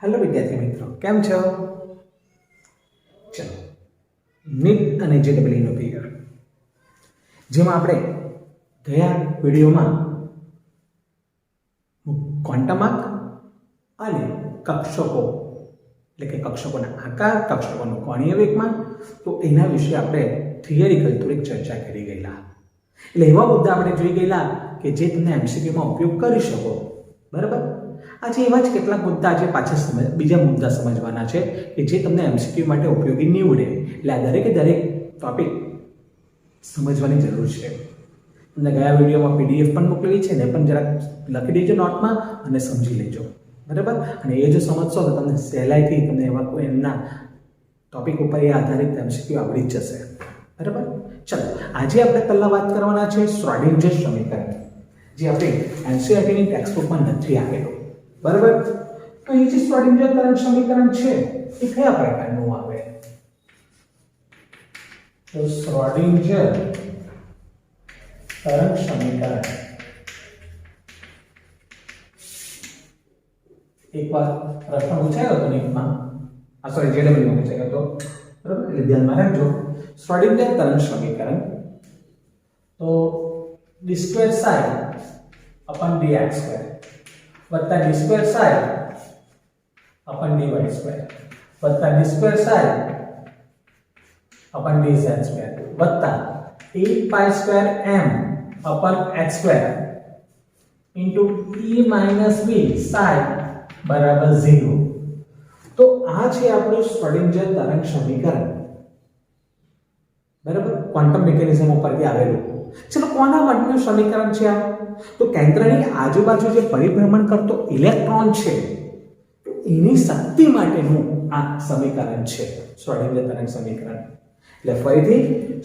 Hello વિદ્યાર્થી મિત્રો, કેમ છો? ચલો, નીટ અને જેડબલઈનો પીરિયડ, જેમાં આપણે ગયા વિડીયોમાં ક્વોન્ટમ આંક અને કક્ષકો એટલે કે કક્ષકોના આકાર, કક્ષકોનું કોણીય વેગમાન, તો એના વિશે આપણે થિયરિકલ થોડીક ચર્ચા કરી ગયેલા. એટલે એવા મુદ્દા આપણે જોઈ ગયેલા કે જે તમે એમસીક્યુમાં ઉપયોગ કરી શકો. બરાબર. આજે એવા જ કેટલાક મુદ્દા આજે પાછા બીજા મુદ્દા સમજવાના છે કે જે તમને એમસીક્યુ માટે ઉપયોગી નીવડે. એટલે આ દરેકે દરેક ટોપિક સમજવાની જરૂર છે. તમને ગયા વિડીયોમાં પીડીએફ પણ મોકલેલી છે ને, પણ જરાક લખી દેજો નોટમાં અને સમજી લેજો. બરાબર. અને એ જો સમજશો તો તમને સહેલાઈથી તમને એવા કોઈ એમના ટોપિક ઉપર એ આધારિત એમસીક્યુ આવડી જ જશે. બરાબર. ચલો, આજે આપણે પહેલા વાત કરવાના છે શ્રોડિંજર સમીકરણ, જે આપણે એનસીઈઆરટીની ટેક્સ્ટબુકમાં નથી આપેલું. બરાબર. તો એ જે શ્રોડિંજર તરંગ સમીકરણ છે એ કયા પ્રકારનું આવે? તો શ્રોડિંજર તરંગ સમીકરણ એકવાર પ્રશ્ન પૂછાયો હતો નીટમાં, સોરી જેડબલઈમાં પૂછાયો હતો. બરાબર. એટલે ધ્યાનમાં રાખજો. શ્રોડિંજર તરંગ સમીકરણ તો d² psi upon dx² વત્તા d² psi upon dy² વત્તા d² psi upon dz² વત્તા 8π² m upon x² into e minus v psi બરાબર 0. તો આ છે આપણું શ્રોડિંજર તરંગ સમીકરણ. બરાબર. ક્વોન્ટમ મિકેનિઝમ ઉપરથી આવેલું. ચલો, કોના માટેનું સમીકરણ છે આ? તો કેન્દ્રની આજુબાજુ જે પરિભ્રમણ કરતો ઇલેક્ટ્રોન છે એની શક્તિ માટેનું આ સમીકરણ છે, શ્રોડિંજર તરંગ સમીકરણ. એટલે ફરીથી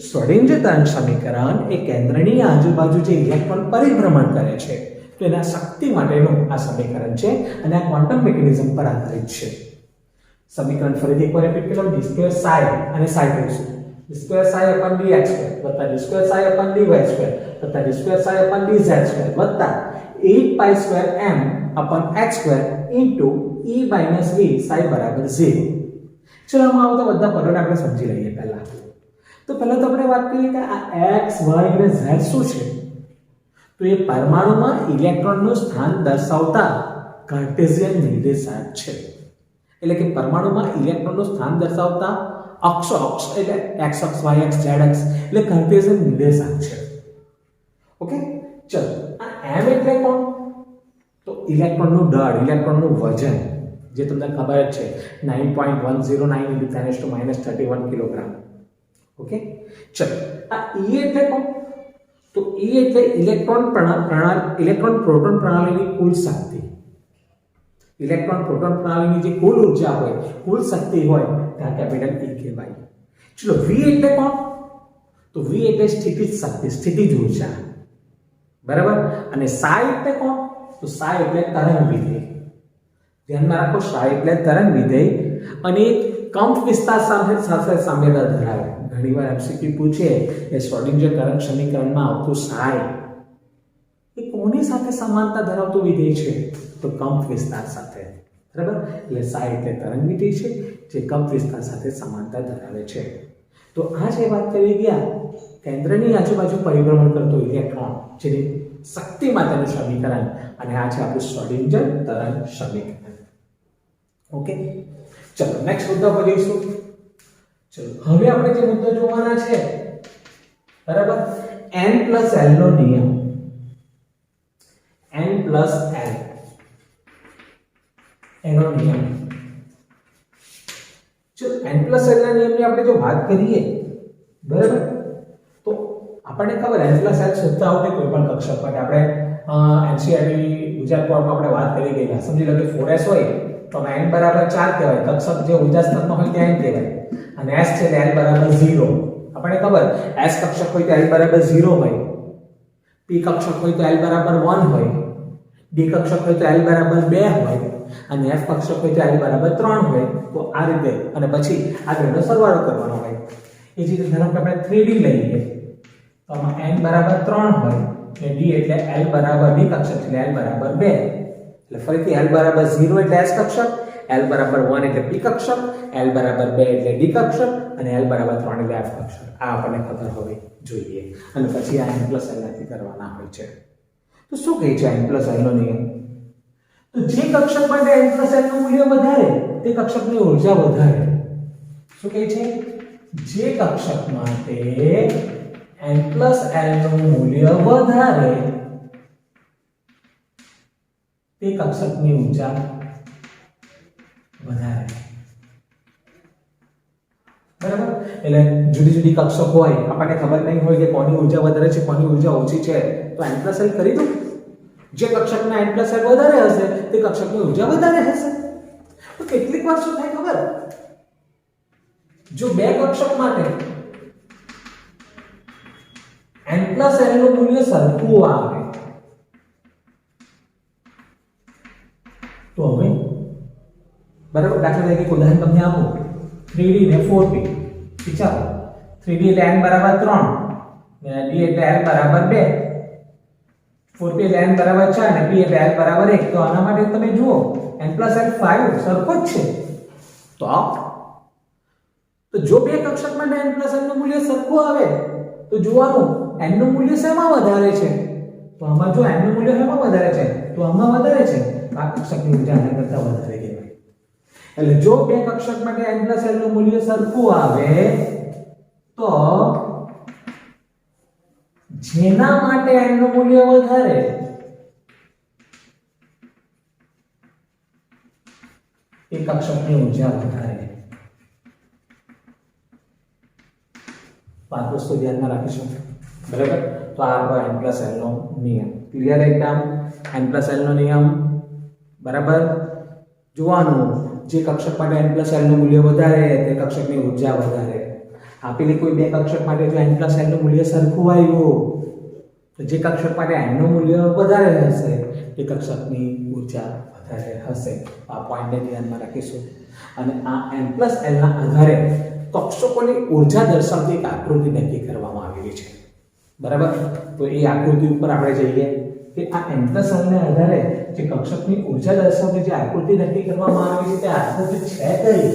શ્રોડિંજર તરંગ સમીકરણ એ કેન્દ્રની આજુબાજુ જે ઇલેક્ટ્રોન પરિભ્રમણ કરે છે તો એના શક્તિ માટેનું આ સમીકરણ છે અને આ ક્વોન્ટમ મિકેનિઝમ પર આધારિત છે. સમીકરણ ફરીથી એકવાર રિપીટ કરો. d² psi અને psi કરીશું. d² psi upon dx² વત્તા d² psi upon dy² વત્તા d² psi upon dz² વત્તા 8π² m upon x² into e minus v psi બરાબર 0. ચલો, આમાં આવતા બધા પદોને આપણે સમજી લઈએ પહેલા. તો પહેલા તો આપણે વાત કરીએ કે આ x, y અને z શું છે? તો એ પરમાણુમાં ઇલેક્ટ્રોનનું સ્થાન દર્શાવતા કાર્ટેશિયન નિર્દેશાંક છે. એટલે કે પરમાણુમાં ઇલેક્ટ્રોનનું સ્થાન દર્શાવતા અક્ષ એટલે x અક્ષ, y અક્ષ, z અક્ષ એટલે કાર્ટેશિયન નિર્દેશાંક છે. ઓકે. ચલો, આ m એટલે કોણ? તો ઇલેક્ટ્રોનનું દળ, ઇલેક્ટ્રોનનું વજન, જે તમને ખબર જ છે 9.109 × 10⁻³ કિલોગ્રામ. ઓકે. ચલો, આ e એટલે કોણ? તો e એટલે ઇલેક્ટ્રોન પ્રોટોન પ્રણાલીની કુલ શક્તિ. ઇલેક્ટ્રોન પ્રોટોન પ્રણાલીની જે કુલ ઊર્જા હોય, કુલ શક્તિ હોય ત્યાં કેપિટલ E કહેવાય. ચલો, v એટલે કોણ? તો v એટલે સ્થિતિજ શક્તિ, સ્થિતિજ ઊર્જા. બરાબર. અને psi એટલે કોણ? તો psi એટલે તરંગ વિધેય. ધ્યાનમાં રાખો, psi એટલે તરંગ વિધેય અને કંપ વિસ્તાર સાથે સામ્યતા ધરાવે. ઘણીવાર એમસીક્યુ પૂછે કે શ્રોડિંજર તરંગ સમીકરણમાં આવતું psi એ કોની સાથે સમાનતા ધરાવતું વિધેય છે? તો કંપ વિસ્તાર સાથે. બરાબર. એટલે psi એટલે તરંગ વિધેય છે જે કંપ વિસ્તાર સાથે સમાનતા ધરાવે છે. તો આ જે વાત કરી ગયા કેન્દ્રની આજુબાજુ પરિભ્રમણ કરતો ઇલેક્ટ્રોન, જેની શક્તિ માટેનું સમીકરણ, અને આ છે આપણું શ્રોડિંજર તરંગ સમીકરણ. ઓકે. ચલો, નેક્સ્ટ મુદ્દા પર જઈશું. ચલો, હવે આપણે જે મુદ્દો જોવાના છે, બરાબર, n+l નો નિયમ. n+l એનો નિયમ. જો n+l ના નિયમની આપણે જો વાત કરીએ, બરાબર, તો આપણને ખબર n+l શોધતા આવડે કોઈ પણ કક્ષક માટે. આપણે એનસીઈઆરટી ગુજરાત બોર્ડમાં આપણે વાત કરી ગયેલા. સમજી લો કે 4s હોય તો n બરાબર 4 કહેવાય. કક્ષક જે ઊર્જા સ્તરમાં હોય ત્યાં n કહેવાય. અને s છે l બરાબર 0. આપણને ખબર s કક્ષક હોય તો l બરાબર 0 હોય, p કક્ષક હોય તો l બરાબર 1 હોય, d કક્ષક હોય તો l બરાબર 2 હોય અને f કક્ષક હોય તો l બરાબર 3 હોય. તો આ રીતે અને પછી આ બેનો સરવાળો કરવાનો હોય. એ જ રીતે ધારો કે આપણે 3d લઈએ તો આમાં n બરાબર 3 હોય અને d એટલે l બરાબર d કક્ષક એટલે l બરાબર 2. એટલે ફરીથી l બરાબર 0 એટલે s કક્ષક, L બરાબર 1 એટલે p કક્ષક, L બરાબર 2 એટલે d કક્ષક અને L બરાબર 3 એટલે f કક્ષક. આ આપણને ખબર હોવી જોઈએ. અને પછી આ n પ્લસ l નથી કરવાના હોય છે. તો શું કહે છે n પ્લસ l નો નિયમ? તો જે કક્ષક માટે n પ્લસ l નું મૂલ્ય વધારે તે કક્ષકની ઊર્જા વધારે. શું કહે છે? જે કક્ષક માટે n પ્લસ l નું મૂલ્ય વધારે તે કક્ષકની ઊર્જા વધારે. બરાબર? એટલે જુદી જુદી કક્ષક હોય, આપણને ખબર નહીં હોય કે કોની ઊર્જા વધારે છે, કોની ઊર્જા ઓછી છે, તો n પ્લસ l કરી દો. જે કક્ષકના n પ્લસ l વધારે હશે તે કક્ષકની ઊર્જા વધારે હશે. તો કેટલીક વાર શું થાય ખબર? જો બે કક્ષક માટે n પ્લસ l નું મૂલ્ય સરખું આવે તો હવે બરાબર, દાખલા તરીકે ઉદાહરણ તમને આપું, 3d ને 4p. વિચારો, 3d એટલે n બરાબર 3 ને d એટલે l બરાબર 2, 4p એટલે n બરાબર 4 ને p એટલે l બરાબર 1. તો આના માટે તમે જુઓ n પ્લસ l 5 સરખો જ છે. તો જો બે કક્ષક માટે n પ્લસ l નું મૂલ્ય સરખું આવે તો જોવાનું n નું મૂલ્ય શેમાં વધારે છે? તો આમાં જો n નું મૂલ્ય શેમાં વધારે છે? તો આમાં વધારે છે. આ કક્ષકની ઊર્જા આના કરતા વધારે કહેવાય. એટલે જો બે કક્ષક માટે n પ્લસ l નું મૂલ્ય સરખું આવે તો જેના માટે n નું મૂલ્ય વધારે એ કક્ષકની ઊર્જા વધારે. આ વસ્તુ ધ્યાનમાં રાખીશું. બરાબર? તો આ આપણો n પ્લસ l નો નિયમ. ક્લિયર એકદમ? n પ્લસ l નો નિયમ. બરાબર? જોવાનું જે કક્ષક માટે n પ્લસ l નું મૂલ્ય વધારે તે કક્ષકની ઊર્જા વધારે. આપેલી કોઈ બે કક્ષક માટે જો n પ્લસ l નું મૂલ્ય સરખું આવ્યું તો જે કક્ષક માટે n નું મૂલ્ય વધારે હશે તે કક્ષકની ઊર્જા વધારે હશે. આ પોઈન્ટને ધ્યાનમાં રાખીશું. અને આ n પ્લસ l ના આધારે કક્ષકોની ઊર્જા દર્શાવતી એક આકૃતિ નક્કી કરવામાં આવેલી છે. બરાબર? તો એ આકૃતિ ઉપર આપણે જઈએ કે આ n પ્લસ l ના આધારે જે કક્ષકની ઊર્જા દર્શાવતી જે આકૃતિ નક્કી કરવામાં આવી છે તે આકૃતિ છે કઈ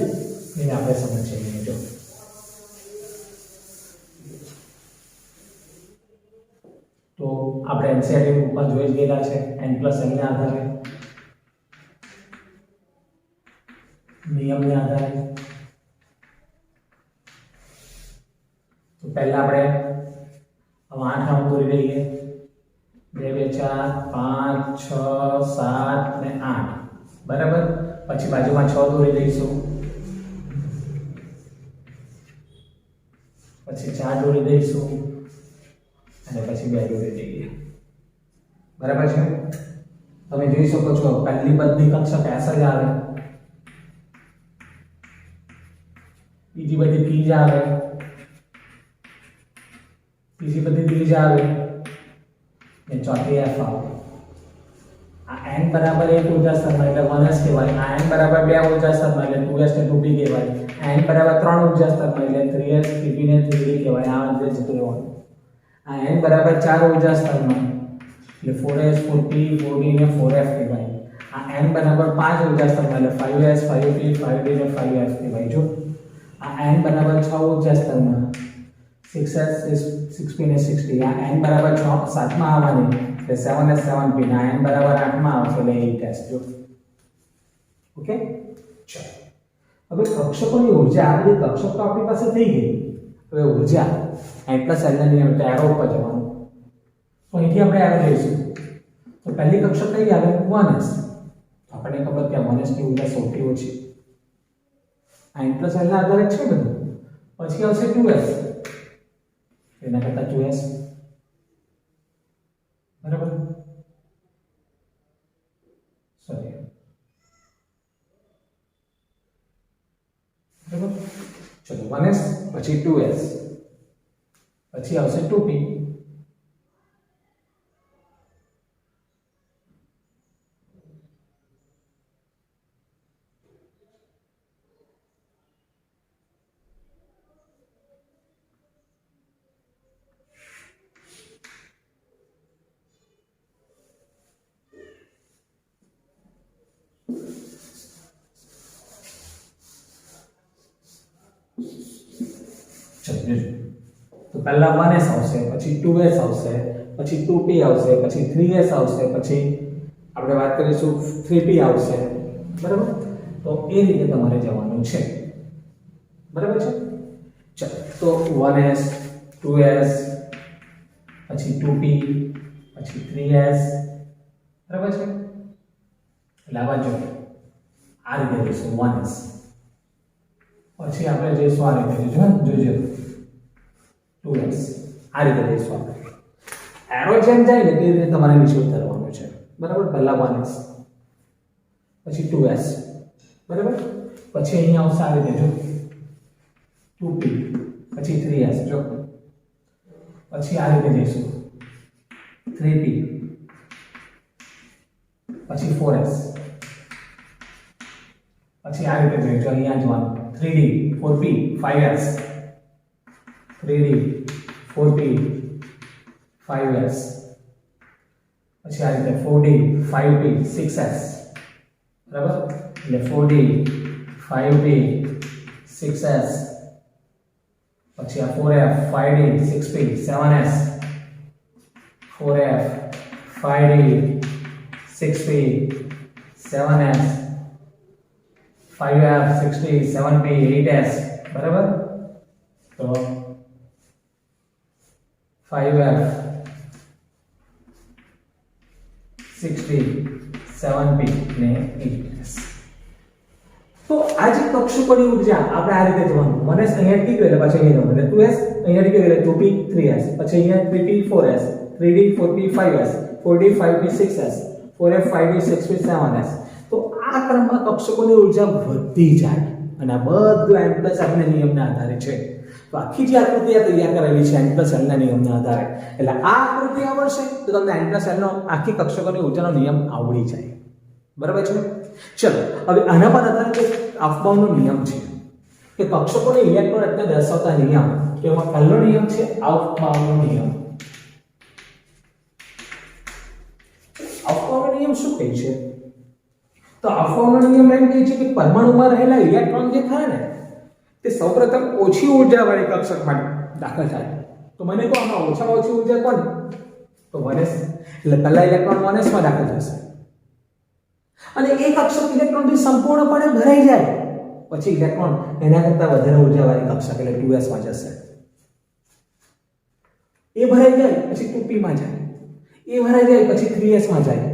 એને આપણે સમજીએ. જો તો આપણે એનસીઈઆરટી ગ્રુપમાં જોઈ ગયેલા છે n પ્લસ l ના આધારે, નિયમને આધારે. તો પહેલા આપણે 8 અંક દોરી લઈએ. 2 2 4 5 6 7 ને 8. બરાબર? પછી બાજુમાં 6 દોરી દઈશું. પછી 4 દોરી દઈશું અને પછી 2 દોરી દઈએ. બરાબર છે? તમે જોઈ શકો છો પહેલી બધી કક્ષક S જ આવે, બીજી બધી P જ આવે, ત્રીજી બધી D જ આવે ને ચોથી F આવે. આ n બરાબર 1 ઊર્જા સ્તરમાં એટલે 1s કહેવાય. આ n બરાબર 2 ઊર્જા સ્તરમાં એટલે 2s ને 2p કહેવાય. આ n બરાબર 3 ઊર્જા સ્તરમાં એટલે 3s 3p ને 3d કહેવાય. આ અંતે જતું રહેવાનું. આ n બરાબર 4 ઊર્જા સ્તરમાં એટલે 4s 4p 4d ને 4f કહેવાય. આ n બરાબર 5 ઊર્જા સ્તરમાં એટલે 5s 5p 5d ને 5f કહેવાય. જો આ n બરાબર 6 ઊર્જા સ્તરમાં 6s 6p ને 6d. આ n બરાબર 7 માં આવવાની એટલે 7s 7p. આ n બરાબર 8 માં આવશે એટલે 8s. જો ઓકે. ચાલો હવે કક્ષકોની ઊર્જા, આ બધી કક્ષક તો આપણી પાસે થઈ ગઈ. હવે ઊર્જા n પ્લસ l ના નિયમ એટલે એરો ઉપર જવાનું. તો અહીંથી આપણે એરો લઈશું. તો પહેલી કક્ષક કઈ આવે? 1s. આપણને ખબર કે 1s ની ઊર્જા સૌથી ઓછી. n પ્લસ l ના આધારે છે બધું. પછી આવશે 2s, એના કરતા 2s. બરાબર? સોરી. બરાબર? ચલો 1s પછી 2s પછી આવશે 2p. જોજો તો પહેલા 1s આવશે પછી 2s આવશે પછી 2p આવશે પછી 3s આવશે પછી આપણે વાત કરીશું 3p આવશે બરાબર તો એ રીતે તમારે જવાનું છે બરાબર છે ચલો તો 1s 2s પછી 2p પછી 3s બરાબર છે એટલે આ બાજુ આ રીતે જઈશું 1s પછી આપણે જઈશું આ રીતે જોજો 2s આ રીતે જઈશું આપણે એરો જેમ જાય ને તે રીતે તમારે નીચે ઉતારવાનું છે બરાબર પહેલા 1s પછી 2s બરાબર પછી અહીંયા આવશે આ રીતે જો 2p પછી 3s જો પછી આ રીતે જઈશું 3p પછી 4s પછી આ રીતે જઈશું અહીંયા જોવાનું 3d 4p 5s 3d 4p 5s પછી આ રીતે 4d 5p 6s બરાબર એટલે 4d 5p 6s પછી આ 4f 5d 6p 7s 4f 5d 6p 7s 5f 6d 7p 8s બરાબર તો 5f 6d 7p ને 8s તો આ જે કક્ષકોની ઊર્જા આપણે આ રીતે જવાનું 1s અહીંયા ટી ગયો પછી અહીંયા જવાનું એટલે 2s અહીંયા ટી ગયો 2p 3s પછી અહીંયા 3p 4s 3d 4p 5s 4d 5p 6s 4f 5d 6p 7s તો આ ક્રમમાં કક્ષકોની ઊર્જા વધતી જાય અને આ બધું n પ્લસ આપના નિયમના આધારે છે તો આખી જે આકૃતિ આ તૈયાર કરેલી છે n પ્લસ l ના નિયમના આધારે એટલે આ આકૃતિ આવડશે તો તમને n પ્લસ l નો આખી કક્ષકોની ઊર્જાનો નિયમ આવડી જાય બરાબર છે ચલો હવે આના પર આધારિત એક અફબાઉનો નિયમ છે કે કક્ષકોને ઇલેક્ટ્રોન રચના દર્શાવતા નિયમ તો એમાં પહેલો નિયમ છે અફબાઉનો નિયમ અફબાઉનો નિયમ શું કહે છે તો અફબાઉનો નિયમ એમ કહે છે કે પરમાણુમાં રહેલા ઇલેક્ટ્રોન જે ખરા ને તે સૌપ્રથમ ઓછી ઉર્જાવાળી કક્ષકમાં દાખલ થાય તો મને કહો આમાં ઓછામાં ઓછી ઉર્જા કોણ તો 1s એટલે પહેલા ઇલેક્ટ્રોન 1s માં દાખલ થશે અને એક કક્ષક ઇલેક્ટ્રોનથી સંપૂર્ણપણે ભરાઈ જાય પછી ઇલેક્ટ્રોન એના કરતાં વધારે ઉર્જાવાળી કક્ષક એટલે 2s માં જશે એ ભરાઈ જાય પછી 2p માં જાય એ ભરાઈ જાય પછી 3s માં જાય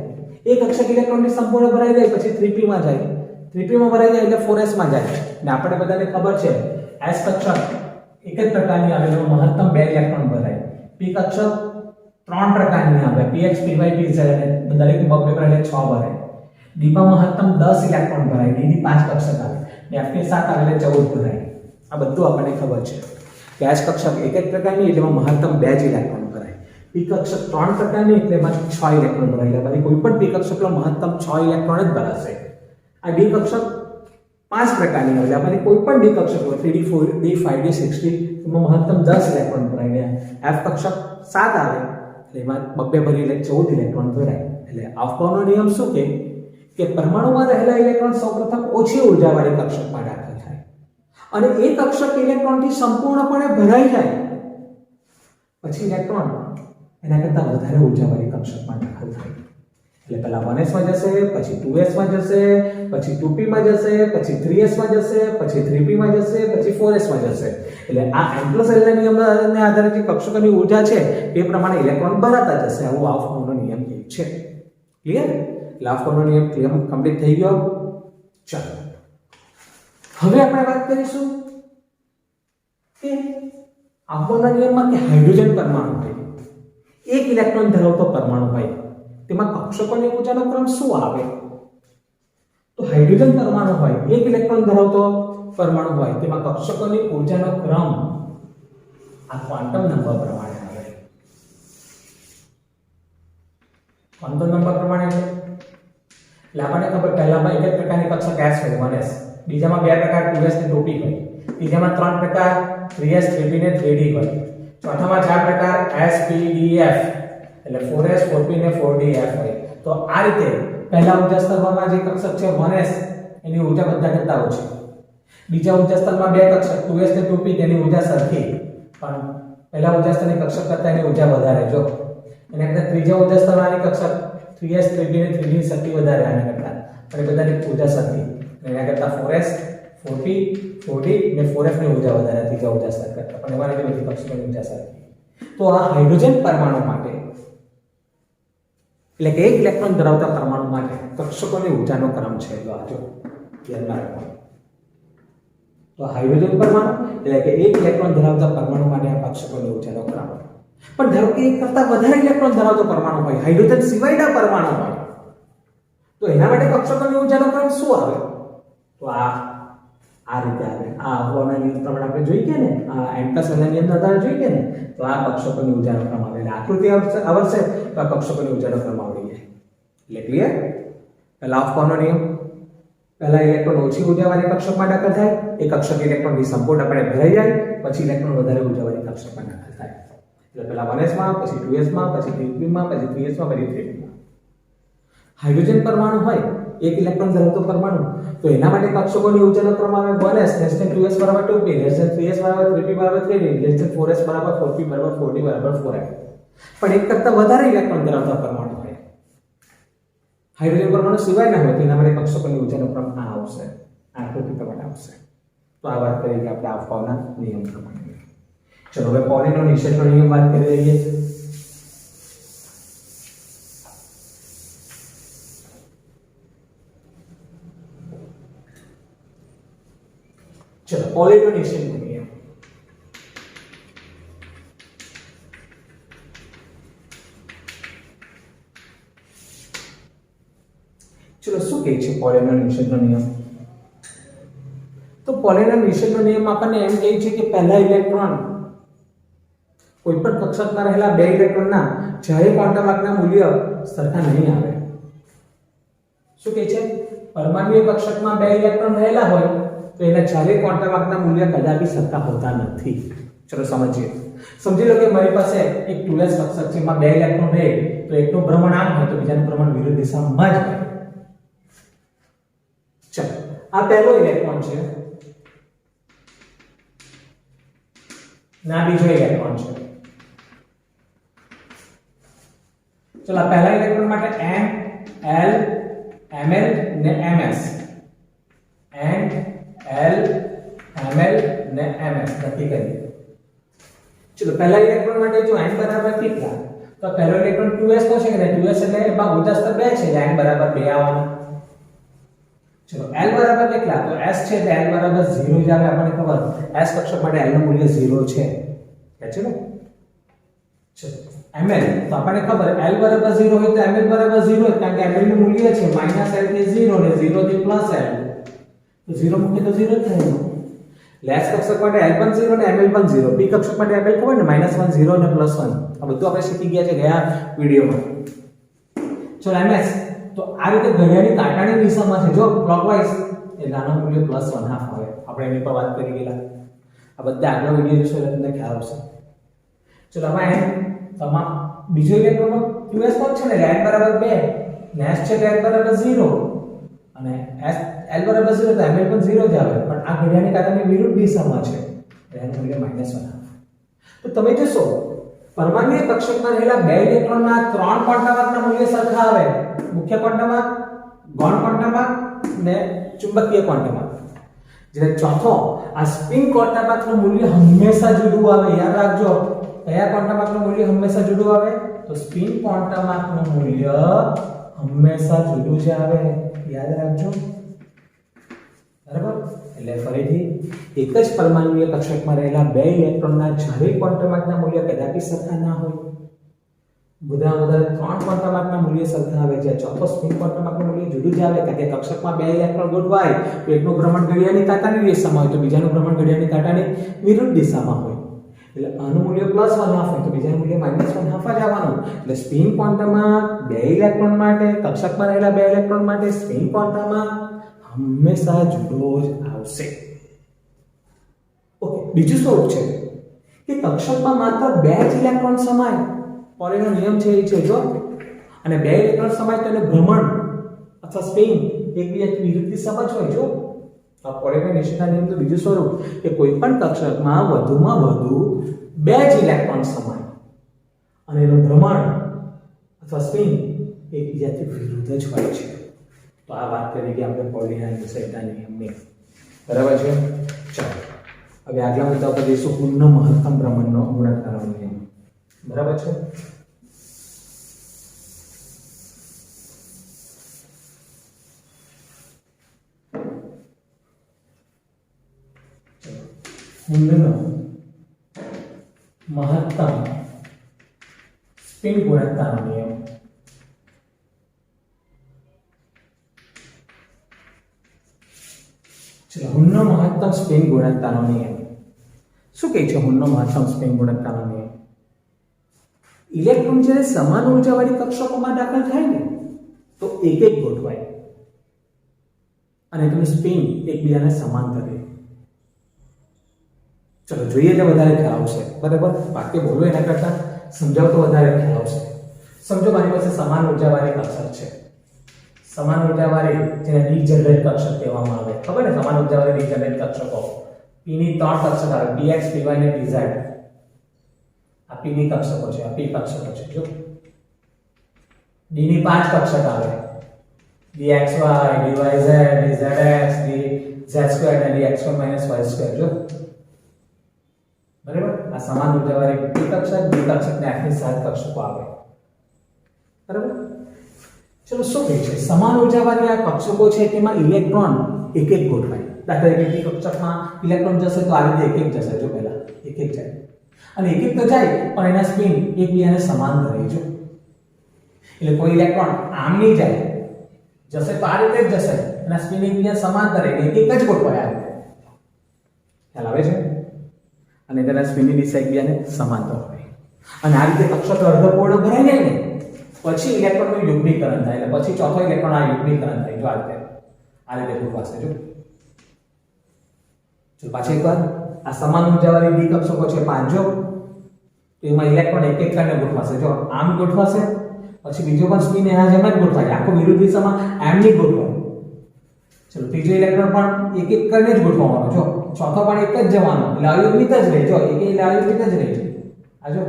એક કક્ષક ઇલેક્ટ્રોનથી સંપૂર્ણ ભરાઈ જાય પછી 3p માં જાય 3p માં ભરાઈ જાય એટલે 4s માં જાય ને આપણે બધાને ખબર છે s કક્ષક એક જ પ્રકારની આવે જેમાં મહત્તમ 2 ઇલેક્ટ્રોન ભરાય p કક્ષક 3 પ્રકારની આવે px py pz અને દરેક બબ્બે પર એટલે 6 ભરાય d માં મહત્તમ 10 ઇલેક્ટ્રોન ભરાય d ની 5 કક્ષક આવે ને f ની 7 આવે એટલે 14 ભરાય આ બધું આપણને ખબર છે કે s કક્ષક એક જ પ્રકારની એટલે એમાં મહત્તમ 2 જ ઇલેક્ટ્રોન ભરાય p કક્ષક 3 પ્રકારની એટલે એમાં 6 ઇલેક્ટ્રોન ભરાય એટલે કોઈ પણ p કક્ષકમાં મહત્તમ 6 ઇલેક્ટ્રોન જ ભરાશે આ d કક્ષક 5 પ્રકારની હોય એટલે કોઈ પણ d કક્ષક હોય 3d 4d 5d 6d એમાં મહત્તમ 10 ઇલેક્ટ્રોન ભરાય ને f કક્ષક 7 આવે એટલે એમાં બબ્બે ભરી એટલે 14 ઇલેક્ટ્રોન ભરાય એટલે અફબાઉનો નિયમ શું કે પરમાણુમાં રહેલા ઇલેક્ટ્રોન સૌપ્રથમ ઓછી ઉર્જાવાળી કક્ષકમાં દાખલ થાય અને એ કક્ષક ઇલેક્ટ્રોનથી સંપૂર્ણપણે ભરાઈ જાય પછી ઇલેક્ટ્રોન એના કરતાં વધારે ઉર્જાવાળી કક્ષકમાં દાખલ થાય એટલે પહેલા 1s માં જશે પછી 2s માં જશે પછી 2p માં જશે પછી 3s માં જશે પછી 3p માં જશે પછી 4s માં જશે એટલે આ n + l ના નિયમને આધારે જે કક્ષકોની ઉર્જા છે તે પ્રમાણે ઇલેક્ટ્રોન ભરાતા જશે આવો અફબાઉનો નિયમ છે ક્લિયર અફબાઉનો નિયમ ક્લિયર કમ્પ્લીટ થઈ ગયો ચાલો હવે આપણે વાત કરીશું કે અફબાઉના નિયમમાં કે હાઇડ્રોજન પરમાણુ છે એક ઇલેક્ટ્રોન ધરાવતો પરમાણુ હોય તેમાં કક્ષકોની ઊર્જાનો ક્રમ શું આવે તો હાઇડ્રોજન પરમાણુ હોય એક ઇલેક્ટ્રોન ધરાવતો પરમાણુ હોય તેમાં કક્ષકોની ઊર્જાનો ક્રમ આ ક્વોન્ટમ નંબર પ્રમાણે આવે ક્વોન્ટમ નંબર પ્રમાણે એટલે આપણને ખબર પહેલામાં એક જ પ્રકારની કક્ષક s હોય 1s બીજામાં બે પ્રકાર 2s ને 2p હોય ત્રીજામાં 3 પ્રકાર 3s 3p ને 3d હોય ચોથામાં 4 પ્રકાર s p d f એટલે 4s 4p ને 4df હોય તો આ રીતે પહેલા ઊર્જા સ્તરમાં જે કક્ષક છે 1s એની ઊર્જા બધા કરતા ઓછી બીજા ઊર્જા સ્તરમાં બે કક્ષક 2s ને 2p તેની ઊર્જા સરખી પણ પહેલા ઉર્જા સ્તરની કક્ષક કરતાં એની ઉર્જા વધારે. જો એના કરતાં ત્રીજા ઉર્જા સ્તરવાળી કક્ષક 3s 3p ને 3d ની શક્તિ વધારે આના કરતાં, પણ એ બધાની ઉર્જા સરખી. એના કરતાં 4s 4p 4d ને 4f ની ઉર્જા વધારે ત્રીજા ઉર્જા સ્તર કરતાં, પણ એમાં બધી કક્ષકોની ઉર્જા સરખી. તો આ હાઇડ્રોજન પરમાણુ માટે એટલે કે એક ઇલેક્ટ્રોન ધરાવતા પરમાણુ માટે કક્ષકોની ઉર્જાનો ક્રમ છે. જો આ જો ધ્યાનમાં રાખો. તો હાઇડ્રોજન પરમાણુ એટલે કે એક ઇલેક્ટ્રોન ધરાવતા પરમાણુ માટે આ કક્ષકોની ઉર્જાનો ક્રમ. પણ ધારો કે એક કરતાં વધારે ઇલેક્ટ્રોન ધરાવતો પરમાણુ હોય, હાઇડ્રોજન સિવાયના પરમાણુ હોય, તો એના માટે કક્ષકોની ઉર્જાનો ક્રમ શું આવે? તો આ રીતે આવે. આ અહવાના નિયમ પ્રમાણે આપણે જોઈ ગયા ને, આ એન્ટસના નિયમના આધારે જોઈ ગયા ને, તો આ કક્ષકોની ઉર્જાનો ક્રમ આવે. એટલે આકૃતિ આવશે તો આ કક્ષકોની ઉર્જાનો ક્રમ આવડી જાય. એટલે ક્લિયર? પહેલા અહવાનો નિયમ, પહેલા ઇલેક્ટ્રોન ઓછી ઉર્જાવાળી કક્ષકમાં દાખલ થાય, એ કક્ષક ઇલેક્ટ્રોનથી સંપૂર્ણપણે ભરાઈ જાય, પછી ઇલેક્ટ્રોન વધારે ઉર્જાવાળી કક્ષકમાં દાખલ થાય. એટલે પહેલા 1s માં, પછી 2s માં, પછી 3p માં, પછી 3s માં, પછી 3p માં. હાઇડ્રોજન પરમાણુ હોય, એક ઇલેક્ટ્રોન ધરાવતો પરમાણુ, તો એના માટે કક્ષકોની ઉર્જાનો ક્રમ આવે 1s 2s 2p 3s 3p 3d 4s 4p 4d 4f. પણ એક કરતાં વધારે ઇલેક્ટ્રોન ધરાવતા પરમાણુ હોય, હાઇડ્રોજન પરમાણુ સિવાયના હોય, તો એના માટે કક્ષકોની ઉર્જાનો ક્રમ આ આવશે, આકૃતિ પ્રમાણે આવશે. તો આ વાત કરી કે આપણે અહવાના નિયમ પ્રમાણે. ચલો હવે પોલીનો નિષેધનો નિયમ વાત કરી લઈએ. चलो पोलीनो निषेधનો નિયમ. ચલો શું કહે છે પોલીનો નિષેધનો નિયમ? તો પોલીનો નિષેધનો નિયમ આપણને એમ કહે છે કે પહેલા ઇલેક્ટ્રોન કોઈ પણ કક્ષકમાં રહેલા બે ઇલેક્ટ્રોનના જ્યારે ક્વોન્ટમ આંકના મૂલ્ય સરખા નહીં આવે. શું કહે છે? પરમાણુય કક્ષકમાં બે ઇલેક્ટ્રોન રહેલા હોય તો એના જ્યારે ક્વોન્ટમ આંકના મૂલ્ય કદાપી સરખા હોતા નથી. ચલો સમજીએ. સમજી લો કે મારી પાસે એક 2s કક્ષક છે, એમાં બે ઇલેક્ટ્રોન રહે, તો એકનું ભ્રમણ આમ હોય તો બીજાનું ભ્રમણ વિરુદ્ધ દિશામાં જ હોય. ચલો આ પહેલો ઇલેક્ટ્રોન છે, ના બીજો ઇલેક્ટ્રોન છે. ચલો આ પહેલા ઇલેક્ટ્રોન માટે m l ml ને ms, n l ml ને ms નક્કી કરીએ. ચલો પહેલા ઇલેક્ટ્રોન માટે જો n બરાબર કેટલા, તો પહેલો ઇલેક્ટ્રોન 2s નો છે કે 2s એટલે એમાં ઉર્જા સ્તર 2 છે, એટલે n બરાબર 2 આવવાનું. ચલો l બરાબર કેટલા, તો s છે એટલે l બરાબર 0 જ આવે. આપણને ખબર s કક્ષક માટે l નું મૂલ્ય 0 છે, કે છે ને. ચલો ml તો આપણને ખબર l બરાબર 0 હોય તો ml બરાબર 0 કારણ કે ml નું મૂલ્ય છે -l થી 0 ને 0 થી +l, તો 0 મૂકે તો 0 જ થાય. લેસ કક્ષક માટે l પણ 0 ને ml પણ 0, p કક્ષક માટે ml ખબર ને -1 0 અને +1, આ બધું આપણે શીખી ગયા છે ગયા વિડિયોમાં. ચલો ms તો આ રીતે ઘડિયાળની કાંટાની દિશામાં છે, જો ક્લોકવાઇઝ એ નાનું મૂલ્ય +1/2 આવે. આપણે એની પર વાત કરી ગયેલા, આ બધા આગલા વિડિયો જોશો એટલે તમને ખ્યાલ આવશે. ચલો હવે તમામ બીજો ઇલેક્ટ્રોન 2s પણ છે ને, l બરાબર 2 ને s છે l બરાબર 0 અને s l બરાબર 0 તો ml પણ 0 જ આવે, પણ આ ઘડિયાળની કાંટાની વિરુદ્ધ દિશામાં છે, એનું મૂલ્ય -1/2. તો તમે જોશો પરમાણુય કક્ષકમાં રહેલા બે ઇલેક્ટ્રોનના ત્રણ ક્વોન્ટમ આંકના મૂલ્ય સરખા આવે, મુખ્ય ક્વોન્ટમ આંક, ગૌણ ક્વોન્ટમ આંક ને ચુંબકીય ક્વોન્ટમ આંક. જ્યારે ચોથો આ સ્પિન ક્વોન્ટમ આંકનું મૂલ્ય હંમેશા જુદું આવે. યાદ રાખજો કયા ક્વોન્ટમ આંકનું મૂલ્ય હંમેશા જુદું આવે, તો સ્પિન ક્વોન્ટમ આંકનું મૂલ્ય હંમેશા જુદું જ આવે. યાદ રાખજો, બરાબર. એટલે ફરીથી એક જ પરમાણુય કક્ષકમાં રહેલા બે ઇલેક્ટ્રોનના જ્યારે ક્વોન્ટમ આંકના મૂલ્ય કદાપી સરખા ના હોય, વધારે ત્રણ ક્વોન્ટમ આંકના મૂલ્ય સરખા આવે છે, ચોથો સ્પિન ક્વોન્ટમ આંકનું મૂલ્ય જુદું જ આવે. કારણ કે કક્ષકમાં બે ઇલેક્ટ્રોન ગોઠવાય તો એકનું ભ્રમણ ઘડિયાળની કાંટાની દિશામાં હોય તો બીજાનું ભ્રમણ ઘડિયાળની કાંટાની વિરુદ્ધ દિશામાં હોય. એટલે આનું મૂલ્ય +1/2 હોય તો બીજાનું મૂલ્ય -1/2 જ આવવાનું. એટલે સ્પિન ક્વોન્ટમ આંક બે ઇલેક્ટ્રોન માટે, કક્ષકમાં રહેલા બે ઇલેક્ટ્રોન માટે સ્પિન ક્વોન્ટમ આંક હંમેશા જુદો જ આવશે. ઓકે, બીજું સ્વરૂપ છે કે કક્ષકમાં માત્ર બે જ ઇલેક્ટ્રોન સમાય. પોલીનો નિયમ છે એ છે જો, અને બે ઇલેક્ટ્રોન સમાય તો એને ભ્રમણ અથવા સ્પિન એકબીજાથી વિરુદ્ધ દિશામાં જ હોય. જો આ પોલીનો નિષેધના નિયમનું બીજું સ્વરૂપ કે કોઈ પણ કક્ષકમાં વધુમાં વધુ બે જ ઇલેક્ટ્રોન સમાન અને એનું ભ્રમણ અથવા સ્પિન એકબીજાથી વિરુદ્ધ જ હોય છે. તો આ વાત કરી કે આપણે પોલીના યુસેટના નિયમની. બરાબર છે. ચાલો હવે આગલા મુદ્દા પર જઈશું. પુનઃ મહત્તમ ભ્રમણનો ગુણાકારનો નિયમ. બરાબર છે. પુનઃ મહત્તમ સ્પિન ગુણકતાનો નિયમ. ચલો હુન્નો મહત્તમ સ્પિન ગુણકતાનો નિયમ શું કહે છે? હુન્નો મહત્તમ સ્પિન ગુણકતાનો નિયમ ઇલેક્ટ્રોન જ્યારે સમાન ઉર્જાવાળી કક્ષકોમાં દાખલ થાય ને તો એક એક ગોઠવાય અને તેની સ્પિન એકબીજાને સમાંતર રહે. ચલો જોઈએ એટલે વધારે ખ્યાલ આવશે. બરાબર, વાક્ય બોલો એના કરતા સમજાવ તો વધારે ખ્યાલ આવશે. સમજો મારી પાસે સમાન ઉર્જાવાળી કક્ષક છે. સમાન ઉર્જાવાળી જેને ડીજનરેટ કક્ષક કહેવામાં આવે. ખબર ને સમાન ઉર્જાવાળી ડીજનરેટ કક્ષકો p ની 3 કક્ષક આવે px py અને pz. આ p ની કક્ષકો છે, આ p કક્ષકો છે. જો d ની 5 કક્ષક આવે dxy dyz dzx dz2 અને dx2 y2. જો બરાબર, આ સમાન ઉર્જાવાળી p કક્ષક d કક્ષક ને f ની 7 કક્ષકો આવે. બરાબર. ચલો શું કહે છે? સમાન ઉર્જાવાળી આ કક્ષકો છે તેમાં ઇલેક્ટ્રોન એક એક ગોઠવાય. દાખલા તરીકે p કક્ષકમાં ઇલેક્ટ્રોન જશે તો આ રીતે એક એક જશે. જો પહેલા એક એક જાય અને એક એક તો જાય પણ એના સ્પિન એકબીજાને સમાન રહે. જો એટલે કોઈ ઇલેક્ટ્રોન આમ નહીં જાય, જશે તો આ રીતે જ જશે, એના સ્પિન એકબીજાને સમાન રહે, એક એક જ ગોઠવાય. આ રીતે ખ્યાલ આવે છે? અને તેના સ્પિનની દિશા એકબીજાને સમાંતર હોય અને આ રીતે કક્ષક અર્ધપૂર્ણ ભરાઈ જાય ને પછી ઇલેક્ટ્રોનનું યુગ્મીકરણ થાય. એટલે પછી ચોથો ઇલેક્ટ્રોન આ યુગ્મીકરણ થાય. જો આ રીતે ગોઠવાશે. જો ચલો પાછળ એકવાર આ સમાન ઉર્જાવાળી ડી કક્ષકો છે 5. જો તો એમાં ઇલેક્ટ્રોન એક એક કરીને ગોઠવાશે. જો આમ ગોઠવાશે પછી બીજો પણ સ્પિન એના જેમ જ ગોઠવાય. આખો વિરુદ્ધ દિશામાં એમ નહીં ગોઠવાય. ચલો ત્રીજો ઇલેક્ટ્રોન પણ એક એક કરીને જ ગોઠવવાનો. જો ચોથો પણ એક જ જવાનો એટલે અયુગ્મિત જ રહે. જો એક એટલે અયુગ્મિત જ રહે છે. આ જો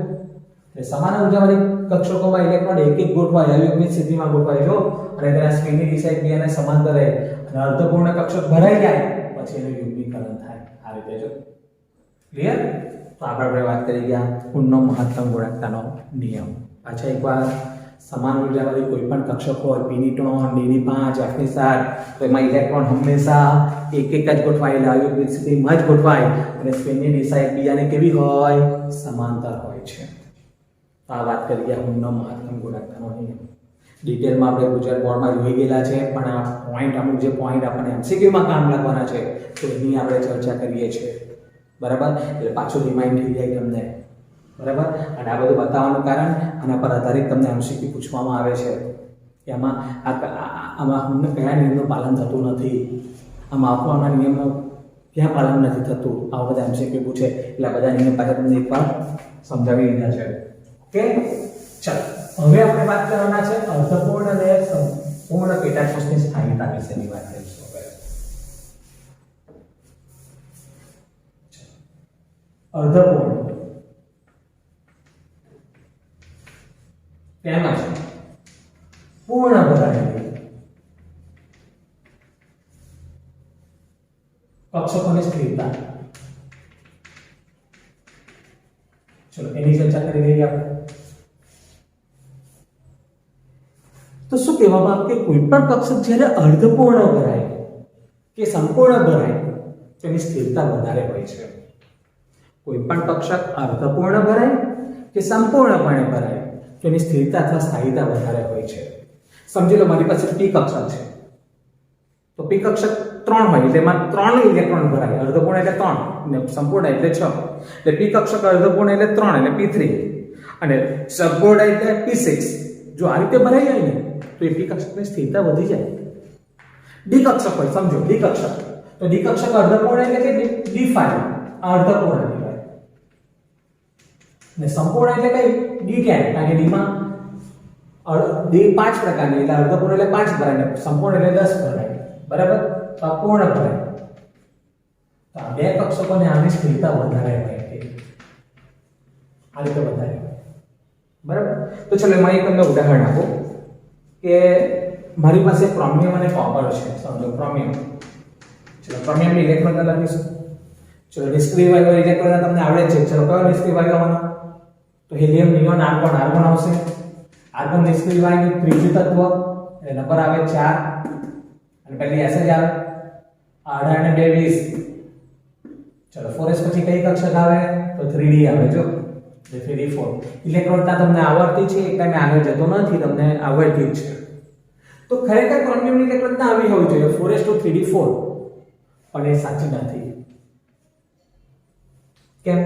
એટલે સમાન ઉર્જાવાળી કક્ષકોમાં ઇલેક્ટ્રોન એક એક ગોઠવાય, અયુગ્મિત સ્થિતિમાં ગોઠવાય. જો અને તેના સ્પિનની દિશા એકબીજાને સમાંતર રહે અને અર્ધપૂર્ણ કક્ષક ભરાઈ જાય પછી એનું યુગ્મીકરણ થાય. આ રીતે. જો ક્લિયર? તો આપણે વાત કરી ગયા પુનઃ મહત્તમ ગુણકતાનો નિયમ. પાછા એકવાર સમાન ઉર્જાવાળી કોઈ પણ કક્ષક હોય p ની 3 d ની 5 f ની 7 તો એમાં ઇલેક્ટ્રોન હંમેશા એક એક જ ગોઠવાય એટલે અયુગ્મિત સ્થિતિમાં જ ગોઠવાય અને સ્પિનની દિશા એકબીજાને કેવી હોય? સમાંતર હોય છે. આ વાત કરી ગયા પુનઃ મહત્તમ ગુણકતાનો નિયમ. ડિટેલમાં આપણે ગુજરાત બોર્ડમાં જોઈ ગયેલા છે પણ આ પોઈન્ટ અમુક જે પોઈન્ટ આપણને એમસીક્યુમાં કામ લાગવાના છે તો એની આપણે ચર્ચા કરીએ છીએ. બરાબર, એટલે પાછું રિમાઇન્ડ થઈ જાય તમને. બરાબર, અને આ બધું બતાવવાનું કારણ આના પર આધારિત તમને એમસીક્યુ પૂછવામાં આવે છે કે આમાં કયા નિયમનું પાલન થતું નથી, આમાં આપવાના નિયમો ક્યાં પાલન નથી થતું, આવા બધા એમસીક્યુ પૂછે એટલે આ બધા નિયમ પાછા તમને એકવાર સમજાવી દીધા છે. ઓકે, ચાલો હવે આપણે વાત કરવાના છે અર્ધપૂર્ણ અને સંપૂર્ણ પેટાકોષની સ્થાયીતા વિશેની વાત કરીશું. અર્ધપૂર્ણ તેમજ પૂર્ણ ભરાયેલી કક્ષકોની સ્થિરતા. ચલો એની ચર્ચા કરી લઈએ આપણે. તો શું કહેવામાં આવે કે કોઈ પણ કક્ષક જ્યારે અર્ધપૂર્ણ ભરાય કે સંપૂર્ણ ભરાય તેની સ્થિરતા વધારે હોય છે. કોઈ પણ કક્ષક અર્ધપૂર્ણ ભરાય કે સંપૂર્ણપણે ભરાય તેની સ્થિરતા અથવા સ્થાયીતા વધારે હોય છે. સમજી લો મારી પાસે p કક્ષક છે તો p કક્ષક 3 હોય એટલે એમાં 3 ઇલેક્ટ્રોન ભરાય. અર્ધપૂર્ણ એટલે 3 ને સંપૂર્ણ એટલે 6. એટલે p કક્ષક અર્ધપૂર્ણ એટલે 3 એટલે p3 અને સંપૂર્ણ એટલે p6. જો આ રીતે ભરાઈ જાય ને તો એ p કક્ષકની સ્થિરતા વધી જાય. d કક્ષક હોય, સમજો d કક્ષક, તો d કક્ષક અર્ધપૂર્ણ એટલે કે d5 અર્ધપૂર્ણ કહેવાય ને સંપૂર્ણ એટલે કઈ d10 કારણ કે d માં d 5 પ્રકારની એટલે અર્ધપૂર્ણ એટલે 5 ભરાય ને સંપૂર્ણ એટલે 10 ભરાય. બરાબર, તો આ પૂર્ણ ભરાય. તો આ બે કક્ષકોને આની સ્થિરતા વધારે હોય છે. આ રીતે વધારે, બરાબર. તો ચલો એમાં એક તમને ઉદાહરણ આપો કે મારી પાસે ક્રોમિયમ અને કોપર છે. સમજો ક્રોમિયમ, ચલો ક્રોમિયમ ની ઇલેક્ટ્રોન લખીશું. ચલો નિષ્ક્રિય વાયુ ઇલેક્ટ્રોન તમને આવડે છે. ચલો કયો નિષ્ક્રિય વાયુ આવવાનો? તો હિલિયમ, નિયોન, આર્ગોન. આર્ગોન આવશે. આર્ગોન નિષ્ક્રિય વાયુ ત્રીજું તત્વ, એટલે નંબર આવે 4 અને પહેલી એસ જ આવે 18 અને 2 20. ચલો 4s પછી કઈ કક્ષક આવે? તો 3d આવે. જો 3d4 ઇલેક્ટ્રોનતા તમને આવડતી છે, એક ટાઈમે આગળ જતો નથી, તમને આવડતી જ છે. તો ખરેખર ક્રોમિયમની ઇલેક્ટ્રોનતા આવી હોવી જોઈએ 4s2 3d4, પણ એ સાચી નથી. કેમ?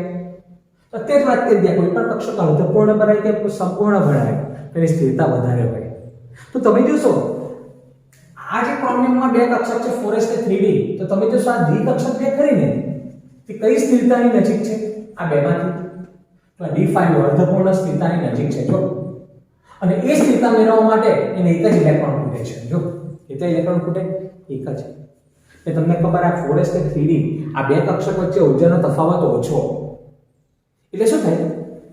અત્યારે જ વાત કરી દે, કોઈ પણ કક્ષક અર્ધપૂર્ણ ભરાય કે સંપૂર્ણ ભરાય તેની સ્થિરતા વધારે હોય. તો તમે જોશો આ જે ક્રોમિયમમાં બે કક્ષક છે 4s અને 3d, તો તમે જોશો આ દ્વિકક્ષક જે ખરીને તે કઈ સ્થિરતાની નજીક છે? આ બેમાંથી તો આ d5 અર્ધપૂર્ણ સ્થિરતાની નજીક છે. જો અને એ સ્થિરતા મેળવવા માટે એને એક જ ઇલેક્ટ્રોન ખૂટે છે. જો કેટલા ઇલેક્ટ્રોન ખૂટે? એક જ. એ તમને ખબર આ 4s અને 3d આ બે કક્ષક વચ્ચે ઊર્જાનો તફાવત ઓછો, એટલે શું થાય?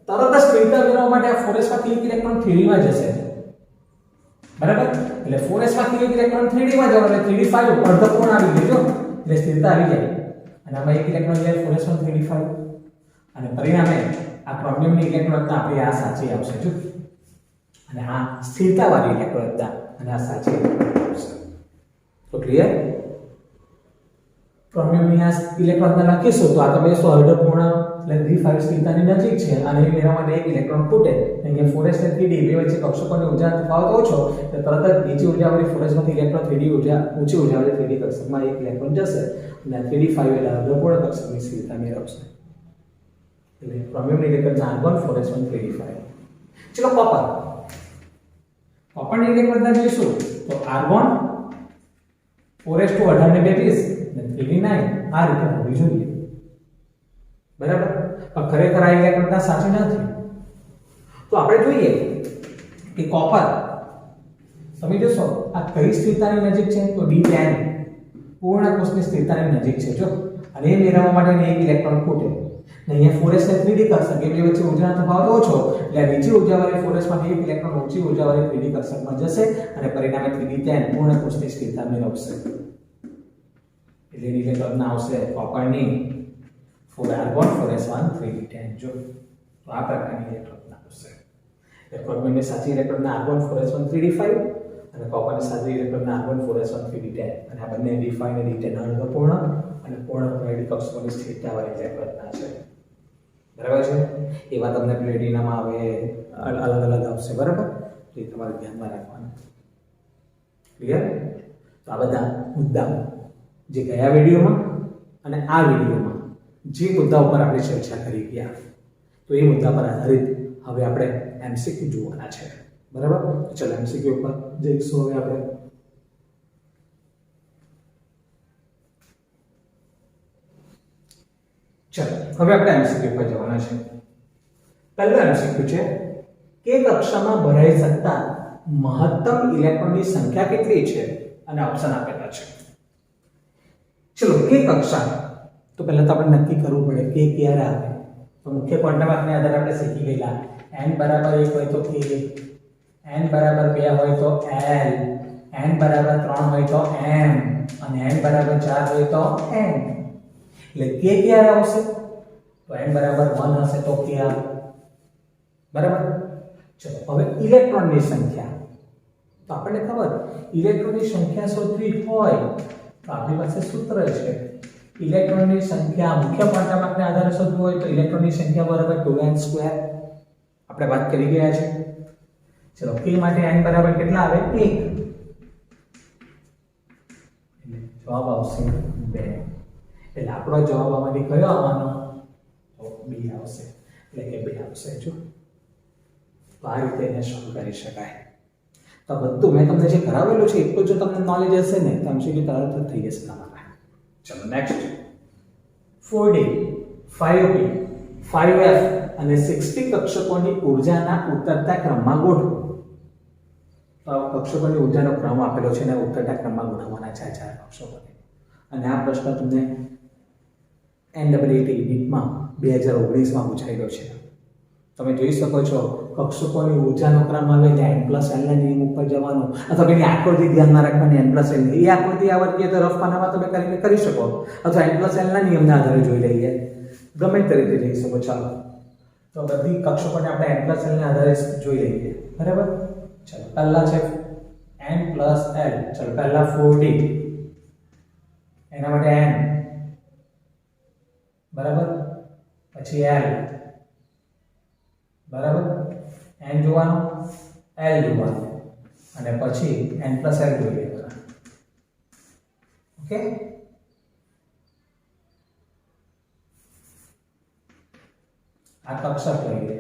તરત જ સ્થિરતા મેળવવા માટે આ 4s માંથી એક ઇલેક્ટ્રોન 3d માં જશે, બરાબર. એટલે 4s માંથી એક ઇલેક્ટ્રોન 3d માં જવાનો એટલે 3d5 અર્ધપૂર્ણ આવી ગયો. જો એટલે સ્થિરતા આવી જાય અને આમાં એક ઇલેક્ટ્રોન જાય 4s1 3d5 અને પરિણામે આ ક્રોમિયમની ઇલેક્ટ્રોનતા આપણી આ સાચી આવશે. જો અને આ સ્થિરતાવાળી ઇલેક્ટ્રોનતા અને આ સાચી આવશે. તો ક્લિયર? ક્રોમિયમની આ ઇલેક્ટ્રોનતા લખીશું તો આ તો બેસો અર્ધપૂર્ણ એટલે d5 સ્થિરતાની નજીક છે અને એ મેળવવા માટે એક ઇલેક્ટ્રોન ખૂટે. અહીંયા 4s અને 3d બે વચ્ચે કક્ષકોની ઊર્જાનો તફાવત ઓછો, એટલે તરત જ નીચી ઊર્જાવાળી 4s માંથી ઇલેક્ટ્રોન 3d ઊર્જા ઊંચી ઊર્જાવાળી 3d કક્ષકમાં એક ઇલેક્ટ્રોન જશે અને 3d5 એટલે અર્ધપૂર્ણ કક્ષકની સ્થિરતા મેળવશે. એટલે ક્રોમિયમની ઇલેક્ટ્રોનતા આર્ગોન 4s1 3d5. ચલો કોપર. કોપરની ઇલેક્ટ્રોનતા જોઈશું તો આર્ગોન 4s2 18 ને 2 20 અને 3d9 આ રીતે હોવી જોઈએ, બરાબર. પણ ખરેખર આ ઇલેક્ટ્રોનતા સાચી નથી. તો આપણે જોઈએ કે કોપર તમે જોશો આ કઈ સ્થિરતાની નજીક છે? તો d10 પૂર્ણ કોષની સ્થિરતાની નજીક છે. જો અને એ મેળવવા માટે એક ઇલેક્ટ્રોન ખૂટે. અહીંયા 4s ને 3d કક્ષક એ બે વચ્ચે ઊર્જાનો તફાવત ઓછો, એટલે નીચી ઊર્જાવાળી 4s માંથી એક ઇલેક્ટ્રોન ઊંચી ઊર્જાવાળી 3d કક્ષકમાં જશે અને પરિણામે 3d10 પૂર્ણ કોષની સ્થિરતા મેળવશે. એટલે એની ઇલેક્ટ્રોનતા આવશે કોપરની 4 આર્ગોન 4s1 3d10. જો તો આ પ્રકારની ઇલેક્ટ્રોનતા આવશે. ક્રોમિયમની સાચી ઇલેક્ટ્રોનતા આર્ગોન 4s1 3d5 અને કોપરની સાચી ઇલેક્ટ્રોનતા આર્ગોન 4s1 3d10. અને આ બંને d5 અને d10 અર્ધપૂર્ણ અને પૂર્ણ ભરેલી કક્ષકોની સ્થિરતાવાળી ઇલેક્ટ્રોનતા છે, બરાબર છે. એવા તમને પ્લેટિનમમાં આવે અલગ અલગ આવશે, બરાબર. તો એ તમારે ધ્યાનમાં રાખવાનું. ક્લિયર? તો આ બધા મુદ્દાઓ જે ગયા વિડીયોમાં અને આ વિડીયોમાં જે મુદ્દા ઉપર આપણે ચર્ચા કરી ગયા, તો એ મુદ્દા પર આધારિત હવે આપણે એમસીક્યુ જોવાના છે, બરાબર. ચલો એમસીક્યુ ઉપર જઈશું હવે આપણે. ચલો હવે આપણે એમસીક્યુ પર જવાના છે. પહેલો એમસીક્યુ છે કે કક્ષામાં ભરાઈ શકતા મહત્તમ ઇલેક્ટ્રોનની સંખ્યા કેટલી છે અને ઓપ્શન આપેલા છે. ચલો કે કક્ષા, તો પહેલા તો આપણે નક્કી કરવું પડે કે ક્યારે આવે. તો મુખ્ય ક્વોન્ટમ વાકને આધારે આપણે શીખી ગયેલા n બરાબર 1 હોય તો k, n બરાબર 2 હોય તો l, n બરાબર 3 હોય તો m અને n બરાબર 4 હોય તો n. એટલે k ક્યારે આવશે? તો n બરાબર 1 હશે તો k આવે, બરાબર. ચલો હવે ઇલેક્ટ્રોનની સંખ્યા, તો આપણને ખબર ઇલેક્ટ્રોનની સંખ્યા શોધવી હોય તો આપણી પાસે સૂત્ર છે. ઇલેક્ટ્રોનની સંખ્યા મુખ્ય ક્વોન્ટમ વાકને આધારે શોધવું હોય તો ઇલેક્ટ્રોનની સંખ્યા બરાબર 2n2 આપણે વાત કરી ગયા છે. ચલો k માટે n બરાબર કેટલા આવે? 1. એટલે જવાબ આવશે 2. એટલે આપણો જવાબ આમાંથી કયો આવવાનો? તો b આવશે. એટલે કે 2 આવશે. જો તો આ રીતે એને સોલ્વ કરી શકાય. તો બધું મેં તમને જે કરાવેલું છે એટલું જો તમને નોલેજ હશે ને તો એમસીક્યુ તરત જ થઈ જશે તમારા. ચલો નેક્સ્ટ 4d 5p 5f અને 60 કક્ષકોની ઊર્જાના ઉતરતા ક્રમમાં ગોઠવો. તો આ કક્ષકોની ઊર્જાનો ક્રમ આપેલો છે અને ઉતરતા ક્રમમાં ગોઠવવાના છે આ ચાર કક્ષકોને. અને આ પ્રશ્ન તમને NEET નીટમાં 2019 માં પૂછાયેલો છે. તમે જોઈ શકો છો કક્ષકોની ઊર્જાનો ક્રમ આવે એટલે n પ્લસ l ના નિયમ ઉપર જવાનું, અથવા પેલી આકૃતિ ધ્યાનમાં રાખવાની n પ્લસ l ની. એ આકૃતિ આવડતી તો રફ પાનામાં તમે કરી શકો, અથવા n પ્લસ l ના નિયમના આધારે જોઈ લઈએ, ગમે તે રીતે જઈ શકો. ચાલો તો બધી કક્ષકોને આપણે n પ્લસ l ના આધારે જોઈ લઈએ, બરાબર. ચાલો પહેલા છે n પ્લસ l. ચાલો પહેલા 4D, એના માટે n, બરાબર. પછી l, બરાબર. n જોવાનો, l જોવાનો, અને પછી n પ્લસ l જોઈએ. ઓકે, આ કક્ષક લઈએ.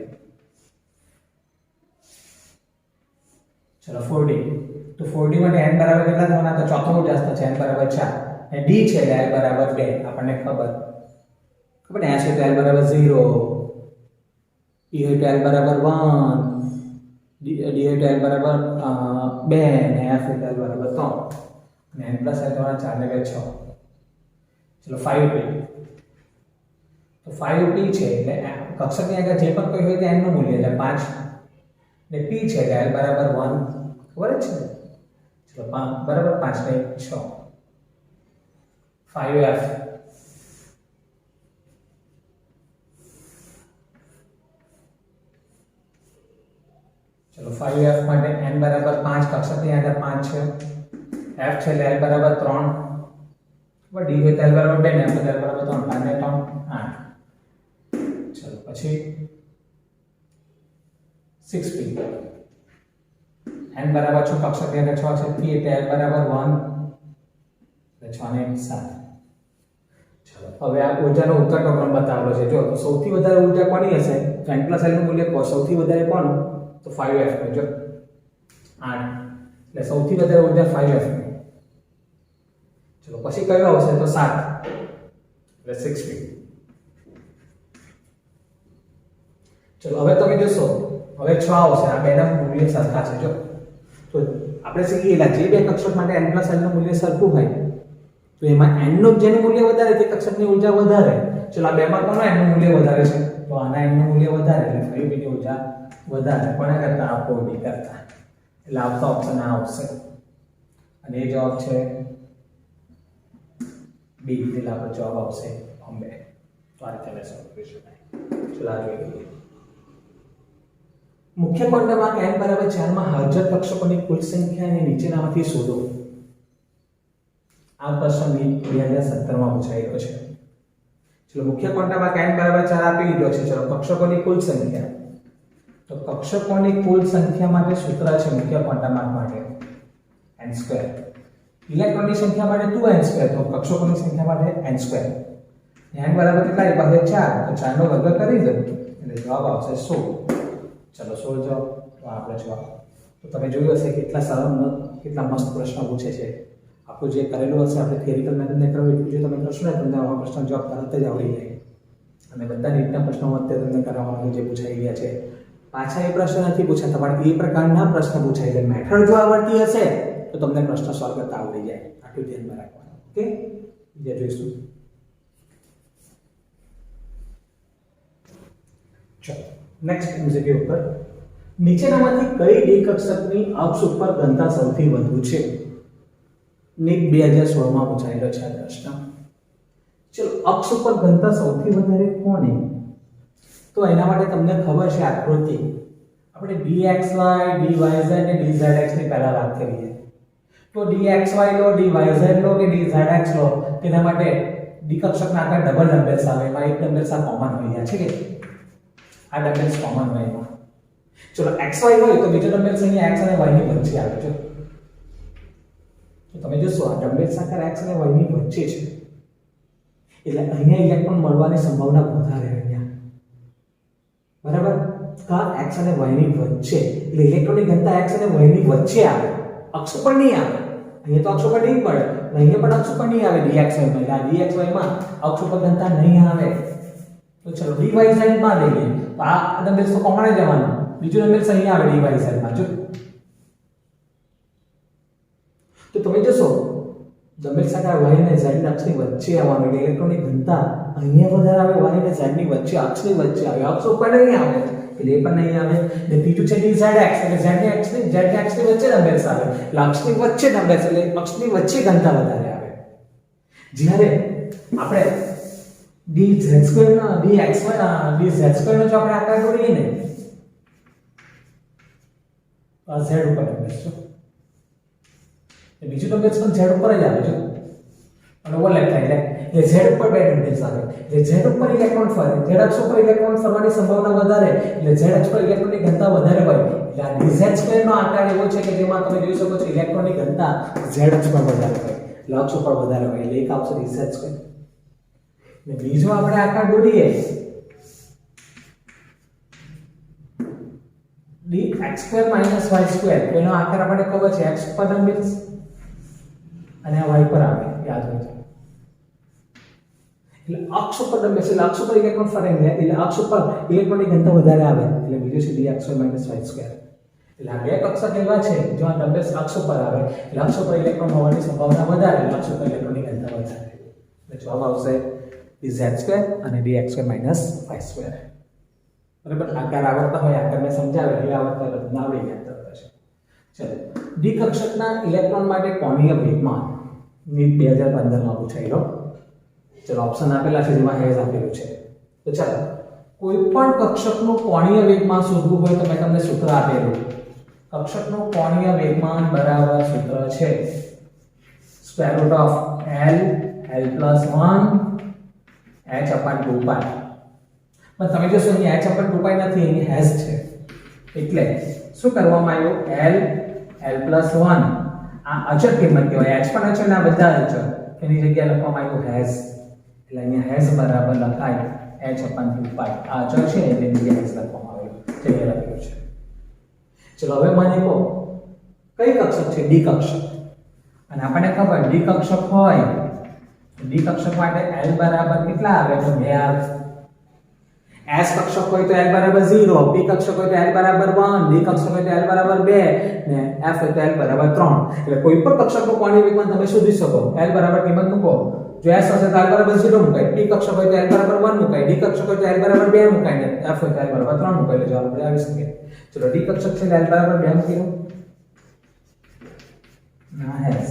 ચલો 4D. તો 4D માટે n બરાબર કેટલા થવાના? તો ચોથો ઉજાસ્ત છે n બરાબર 4, અને d છે એટલે l બરાબર 2. આપણને ખબર ને, આ છે તો l બરાબર 0, e હોય તો l બરાબર 1, d હોય તો l બરાબર 2, અને f હોય તો l બરાબર 3, અને n પ્લસ l થવાના 4 ને 2 6. ચલો 5p. તો 5p છે એટલે કક્ષકની આગળ જે પણ કોઈ હોય તે n નું મૂલ્ય એટલે 5, ને p છે એટલે l બરાબર 1, ખબર જ છે. ચલો 5 બરાબર 5 ને 6, 5f. चलो 5f માટે n બરાબર 5, કક્ષકની આગળ 5 છે, f છે એટલે l બરાબર 3, બરાબર. d હોય તો l બરાબર 2, ને f l બરાબર 3, 5 ને 3 8. ચલો પછી 6p. n બરાબર 6, કક્ષકની આગળ 6 છે, p એટલે l બરાબર 1, એટલે 6 ને 7. ચલો હવે આ ઊર્જાનો ઉત્તરનો ક્રમ બતાવેલો છે. જો તો સૌથી વધારે ઊર્જા કોની હશે? તો n પ્લસ l નું મૂલ્ય સૌથી વધારે કોનું? તો 5f નું. જો 8, એટલે સૌથી વધારે ઊર્જા 5f ની. ચલો પછી કયો આવશે? તો 7, એટલે 6p. ચલો હવે તમે જોશો, હવે 6 આવશે. આ બેના મૂલ્ય સરખા છે. જો તો આપણે શીખીએલા જે બે કક્ષક માટે n પ્લસ l નું મૂલ્ય સરખું હોય તો એમાં n નું જેનું મૂલ્ય વધારે તે કક્ષકની ઊર્જા વધારે. ચલો આ બેમાં કોનો n નું મૂલ્ય વધારે છે? તો આના n નું મૂલ્ય વધારે, એટલે 5p ની ઊર્જા વધારે. કોના કરતા? આ 4d કરતા. એટલે આવતો ઓપ્શન આ આવશે, અને એ જવાબ છે b. એટલે આપણો જવાબ આવશે બોમ્બે. તો આ રીતે આપણે સોલ્વ કરી શકાય. ચલો આ જોઈ લઈએ. મુખ્ય ક્વોન્ટમ n બરાબર 4 માં હાજર કક્ષકોની કુલ સંખ્યાને નીચેનામાંથી શોધો. આ પ્રશ્ન 2017 માં પૂછાયેલો છે. ચલો મુખ્ય ક્વોન્ટમ n બરાબર 4 આપી દીધો છે. ચલો કક્ષકોની કુલ સંખ્યા. તો કક્ષકોની કુલ સંખ્યા માટે સૂત્ર છે મુખ્ય ક્વોન્ટમ માટે n². ઇલેક્ટ્રોનની સંખ્યા માટે 2n². તો કક્ષકોની સંખ્યા માટે n². n બરાબર કેટલા? પાસે 4, તો 4 નો વર્ગ કરી દો એટલે જવાબ આવશે 16. ચલો 16 જવાબ. તો આપણે જવાબ તો તમે જોયું હશે કેટલા સરળ કેટલા મસ્ત પ્રશ્ન પૂછે છે. આપણું જે કરેલું હશે આપણે થિયરિકલ મેથડને કરો એટલું જો તમે કરશો ને તમને આવા પ્રશ્ન જવાબ તરત જ આવડી જાય. અને બધા રીતના પ્રશ્નો અત્યારે તમને કરાવવાનું જે પૂછાઈ ગયા છે. પાછા એ પ્રશ્ન નથી પૂછાતા, પણ એ પ્રકારના પ્રશ્ન પૂછાય છે. મેથડ જો આવડતી હશે તો તમને પ્રશ્ન સોલ્વ કરતા આવડી જાય. આટલું ધ્યાનમાં રાખવાનું. ઓકે, બીજા જોઈશું. ચલો નેક્સ્ટ એમસીક્યુ ઉપર નીચેનામાંથી કઈ ડી કક્ષકની અક્ષ ઉપર ઘનતા સૌથી વધુ છે? નીટ 2016 માં પૂછાયેલો છે આ પ્રશ્ન. ચલો અક્ષ ઉપર ઘનતા સૌથી વધારે કોની? તો એના માટે તમને ખબર છે આકૃતિ. આપણે dxy, dyz અને dzx ની પહેલા વાત કરીએ. તો dxy લો, dyz લો કે dzx લો, તેના માટે ડી કક્ષકના આકાર ડબલ ડમ્બેલ્સ આવે. એમાં એક ડમ્બેલ્સ આ કોમન હોય ગયા છે કે આ ડમ્બેલ્સ કોમન હોય એમાં. ચલો xy હોય તો બીજો ડમ્બેલ્સ અહીંયા x અને y ની વચ્ચે આવે છે. તો તમે જોશો આ ડમ્બેલ્સ આકાર x અને y ની વચ્ચે છે, એટલે અહીંયા ઇલેક્ટ્રોન મળવાની સંભાવના વધારે અહીંયા. બરાબર? કા x અને y ની વચ્ચે, એટલે ઇલેક્ટ્રોનની ઘનતા x અને y ની વચ્ચે આવે, અક્ષ પર નહીં આવે. અહીંયા તો અક્ષ પર નહીં પડે, અહીંયા પણ અક્ષ પર નહીં આવે dxy માં. એટલે આ dxy માં અક્ષ પર ઘનતા નહીં આવે. તો ચલો dyz માં લઈએ તો આ ડમ્બેલ્સ તો કોમન જ જવાનું. બીજો ડમ્બેલ્સ અહીંયા આવે dyz માં. જો તો તમે જોશો ડમ્બેલ્સ આકાર y અને z ની અક્ષની વચ્ચે આવવાનું, એટલે ઇલેક્ટ્રોનની ઘનતા અહીંયા વધારે આવે, y અને z ની વચ્ચે, અક્ષની વચ્ચે આવે, અક્ષ ઉપર નહીં આવે. એટલે એ પણ નહીં આવે. ને બીજું છે dzx એટલે z ની x ની વચ્ચે ડમ્બેલ્સ આવે એટલે અક્ષની વચ્ચે ડમ્બેલ્સ એટલે અક્ષની વચ્ચે ઘનતા વધારે આવે. જ્યારે આપણે dz2 નો dz2 નો જો આપણે આકાર દોરીએ ને z ઉપર ડમ્બેલ્સ છે એ બીજું ડમ્બેલ્સ પણ z ઉપર જ આવે છે અને ઓવરલેપ થાય એટલે z ઉપર બે ડમ્બેલ્સ આવે એટલે z ઉપર ઇલેક્ટ્રોન ફરે z અક્ષ ઉપર ઇલેક્ટ્રોન ફરવાની સંભાવના વધારે એટલે z અક્ષ પર ઇલેક્ટ્રોનની ઘનતા વધારે હોય એટલે આ dz2 નો આકાર એવો છે કે જેમાં તમે જોઈ શકો છો ઇલેક્ટ્રોનની ઘનતા z અક્ષ પર વધારે હોય એટલે અક્ષ ઉપર વધારે હોય એટલે એક આવશે dz2. ને બીજો આપણે આકાર દોરીએ dx2 y2 એનો આકાર આપણે ખબર છે x પર ડમ્બેલ્સ અને આ y પર આવે યાદ રાખજો. એટલે અક્ષ ઉપર ડમ્બેલ્સ એટલે અક્ષ ઉપર ઇલેક્ટ્રોન ફરે ને એટલે અક્ષ ઉપર ઇલેક્ટ્રોનની ઘનતા વધારે આવે એટલે બીજું છે dx2 y2. એટલે આ બે કક્ષક એવા છે જો આ ડમ્બેલ્સ અક્ષ ઉપર આવે એટલે અક્ષ ઉપર ઇલેક્ટ્રોન હોવાની સંભાવના વધારે એટલે અક્ષ ઉપર ઇલેક્ટ્રોનની ઘનતા વધારે એટલે જવાબ આવશે dz2 અને dx2 y2. બરાબર. આકાર આવડતા હોય આકાર મેં સમજાવે એ આવડતા બધા આવડી ગયા તરત છે. ચલો ડી કક્ષકના ઇલેક્ટ્રોન માટે કોણીય વેગમાન ની 2015 માં પૂછાયેલો. ચલો ઓપ્શન આપેલા છે જેમાં હેઝ આપેલું છે. તો ચાલો કોઈ પણ કક્ષકનું કોણીય વેગમાન શોધવું હોય તો મેં તમને સૂત્ર આપેલું. કક્ષકનું કોણીય વેગમાન બરાબર સૂત્ર છે √L L+1 h/2π. પણ તમે જોશો અહીં h/2π નથી અહીં હેઝ છે એટલે શું કરવામાં આવ્યું L+1 આ અચળ કિંમત કહેવાય h પણ અચળ ના બધા અચળ એની જગ્યાએ લખવામાં આવ્યું હેઝ એટલે અહીંયા હેઝ બરાબર લખાય h/2π. આ અચળ છે એટલે એની જગ્યાએ હેઝ લખવામાં આવ્યું જગ્યા લખ્યું છે. ચલો હવે મને કહો કઈ કક્ષક છે ડી કક્ષક અને આપણને ખબર ડી કક્ષક હોય ડી કક્ષક માટે L બરાબર કેટલા આવે તો 2 આવે. S કક્ષક હોય તો L બરાબર 0, P કક્ષક હોય તો L બરાબર 1, D કક્ષક હોય તો L બરાબર 2 ને F હોય તો L બરાબર 3. એટલે કોઈ પણ કક્ષકનું કોણીય વેગમાન તમે શોધી શકો. L બરાબર કિંમત મૂકો. જો S હશે તો L બરાબર 0 મુકાય, P કક્ષક હોય તો L બરાબર 1 મુકાય, D કક્ષક હોય તો L બરાબર 2 મુકાય ને F હોય તો L બરાબર 3 મુકાય એટલે જવાબ આવી શકે. ચલો D કક્ષક છે L બરાબર 2 મૂકી દો. ના S.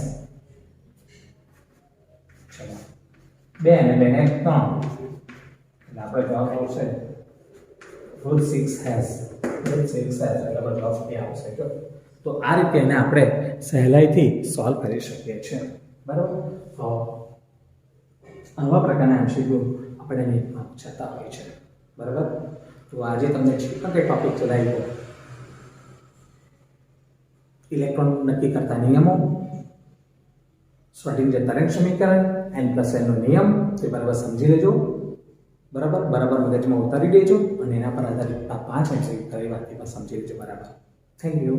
ચલો 2 અને 2 ને 3 એટલે આપણે જવાબ આવશે √6 હેઝ એટલે જવાબ એ આવશે. તો આ રીતે એને આપણે સહેલાઈથી સોલ્વ કરી શકીએ છીએ. બરાબર. તો આવા પ્રકારના MCQ આપણે નીટમાં પૂછાતા હોય છે. બરાબર. તો આજે તમને જે પણ કંઈ ટોપિક ચલાવ્યો ઇલેક્ટ્રોન નક્કી કરતા નિયમો, શ્રોડિંજર તરંગ સમીકરણ, n+n નો નિયમ તે બરાબર સમજી લેજો. બરાબર મગજમાં ઉતારી દેજો અને એના પર આધારિત આ 5 MCQ કઈ વાત સમજી લેજો. બરાબર. Thank you.